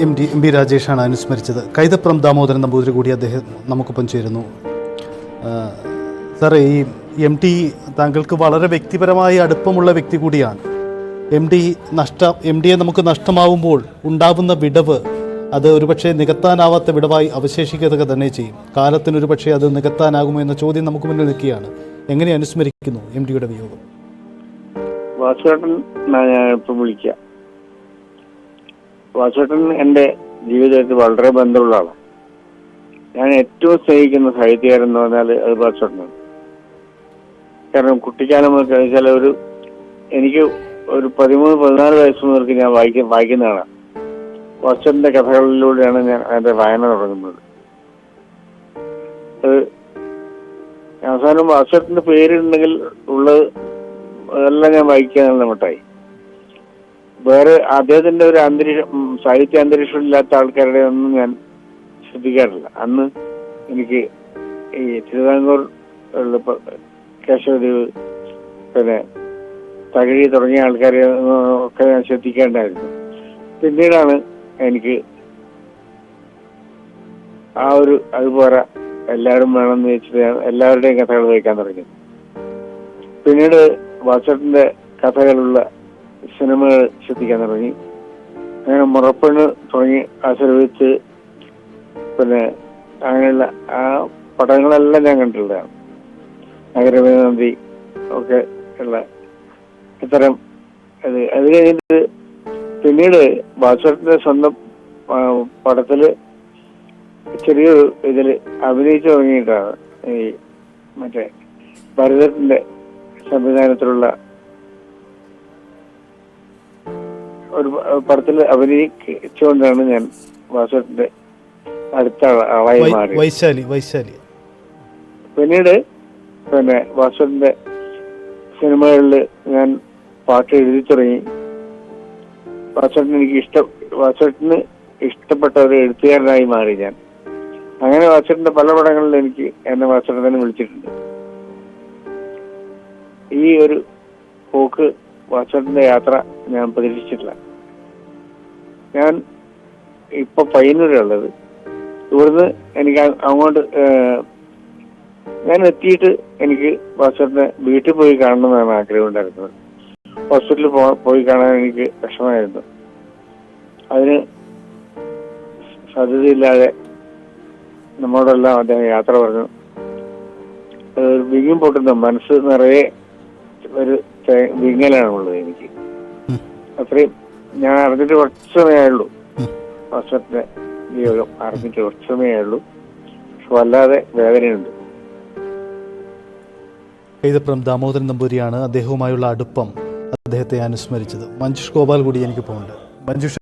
M P രാജേഷാണ് അനുസ്മരിച്ചത്. കൈതപ്രം ദാമോദരൻ നമ്പൂതിരി കൂടി അദ്ദേഹം നമുക്കൊപ്പം ചേരുന്നു. സാറേ, ഈ എം താങ്കൾക്ക് വളരെ വ്യക്തിപരമായി അടുപ്പമുള്ള വ്യക്തി കൂടിയാണ്. എം ഡിയെ നമുക്ക് നഷ്ടമാവുമ്പോൾ ഉണ്ടാവുന്ന വിടവ് അത് ഒരുപക്ഷെ നികത്താനാവാത്ത വിടവായി അവശേഷിക്കുക തന്നെ ചെയ്യും. കാലത്തിനൊരു പക്ഷേ അത് നികത്താനാകുമോ എന്ന ചോദ്യം നമുക്ക് മുന്നിൽ നിൽക്കുകയാണ്. എങ്ങനെ അനുസ്മരിക്കുന്നു എം ഡിയുടെ വിയോഗം? വാസുവേട്ടൻ ഞാൻ ഇപ്പം വിളിക്കാം. വാസുവേട്ടൻ എൻ്റെ ജീവിതത്തിൽ വളരെ ബന്ധമുള്ള ആളാണ്. ഞാൻ ഏറ്റവും സ്നേഹിക്കുന്ന സാഹിത്യകാരൻ എന്ന് പറഞ്ഞാൽ അത് വാസുവേട്ടനാണ്. കാരണം കുട്ടിക്കാലം വെച്ചാൽ എനിക്ക് ഒരു 13-14 വയസ്സ് മുതൽക്ക് ഞാൻ വായിക്കുന്നതാണ്. വാസുവേട്ടൻ്റെ കഥകളിലൂടെയാണ് ഞാൻ അതിൻ്റെ വായന തുടങ്ങുന്നത്. അവസാനം വാസുവേട്ടൻ്റെ പേരുണ്ടെങ്കിൽ ഉള്ളത് അതെല്ലാം ഞാൻ വായിക്കാനുള്ള മട്ടായി. വേറെ അദ്ദേഹത്തിന്റെ ഒരു സാഹിത്യ അന്തരീക്ഷം ഇല്ലാത്ത ആൾക്കാരുടെ ഒന്നും ഞാൻ ശ്രദ്ധിക്കാറില്ല. അന്ന് എനിക്ക് ഈ തിരുവിതാംകൂർ കേശവദേവ്, പിന്നെ തകഴി തുടങ്ങിയ ആൾക്കാരെ ഒക്കെ ഞാൻ ശ്രദ്ധിക്കേണ്ടായിരുന്നു. പിന്നീടാണ് എനിക്ക് അതുപോലെ എല്ലാവരും വേണമെന്ന് വെച്ചിട്ട് ഞാൻ എല്ലാവരുടെയും കഥകൾ വായിക്കാൻ തുടങ്ങി. പിന്നീട് വാസുവേട്ടന്റെ കഥകളുള്ള സിനിമകൾ ശ്രദ്ധിക്കാൻ തുടങ്ങി. അങ്ങനെ മുറപ്പെണ്ണ് തുടങ്ങി ആശ്രയിച്ച് പിന്നെ അങ്ങനെയുള്ള ആ പടങ്ങളെല്ലാം ഞാൻ കണ്ടിട്ടുള്ളതാണ്. നഗരമേനന്ദി ഒക്കെ ഉള്ള ഇത്തരം അത് കഴിഞ്ഞിട്ട് പിന്നീട് വാസുവേട്ടന്റെ സ്വന്തം പടത്തില് ചെറിയൊരു ഇതില് അഭിനയിച്ചു തുടങ്ങിയിട്ടാണ് ഈ മറ്റേ ഭരതത്തിന്റെ സംവിധാനത്തിലുള്ള ഒരു പടത്തിൽ അഭിനയിച്ചുകൊണ്ടാണ് ഞാൻ വാസുവേട്ടന്റെ അടുത്ത ആളായി മാറി. വൈശാലി പിന്നീട് പിന്നെ വാസുവേട്ടന്റെ സിനിമകളിൽ ഞാൻ പാട്ട് എഴുതി തുടങ്ങി. വാസുവേട്ടന് ഇഷ്ടപ്പെട്ട ഒരു എഴുത്തുകാരനായി മാറി ഞാൻ. അങ്ങനെ വാസുവേട്ടന്റെ പല പടങ്ങളിൽ എന്നെ വാസുവേട്ടൻ തന്നെ വിളിച്ചിട്ടുണ്ട്. ഈ ഒരു പോക്ക് വാസുവേട്ടന്റെ യാത്ര ഞാൻ പ്രതീക്ഷിച്ചിട്ടില്ല. ഞാൻ ഇപ്പൊ പയ്യന്നൂരുള്ളത്. ഇവിടുന്ന് എനിക്ക് അങ്ങോട്ട് ഞാൻ എത്തിയിട്ട് എനിക്ക് വാസുവേട്ടനെ വീട്ടിൽ പോയി കാണണമെന്നാണ് ആഗ്രഹം ഉണ്ടായിരുന്നത്. ഹോസ്പിറ്റലിൽ പോയി കാണാൻ എനിക്ക് വിഷമമായിരുന്നു. അതിന് സാധ്യതയില്ലാതെ നമ്മളോടെല്ലാം അദ്ദേഹം യാത്ര പറഞ്ഞു. വിങ്ങും പൊട്ടുന്ന മനസ്സ് നിറയെ ഒരു വിങ്ങലാണുള്ളത് എനിക്ക്. അത്രയും ഞാൻ അറിഞ്ഞിട്ട് കുറച്ച് സമയമായുള്ളൂ. വാസുവേട്ടന്റെ വിയോഗം അറിഞ്ഞിട്ട് കുറച്ച് സമയമായുള്ളൂ. പക്ഷെ വല്ലാതെ വേദനയുണ്ട്. കൈതപ്രം ദാമോദരൻ നമ്പൂതിരിയാണ് അദ്ദേഹവുമായുള്ള അടുപ്പം അദ്ദേഹത്തെ അനുസ്മരിച്ചത്. മഞ്ജുഷ് ഗോപാൽ കൂടി എനിക്ക് പോകുന്നുണ്ട്. മഞ്ജുഷ്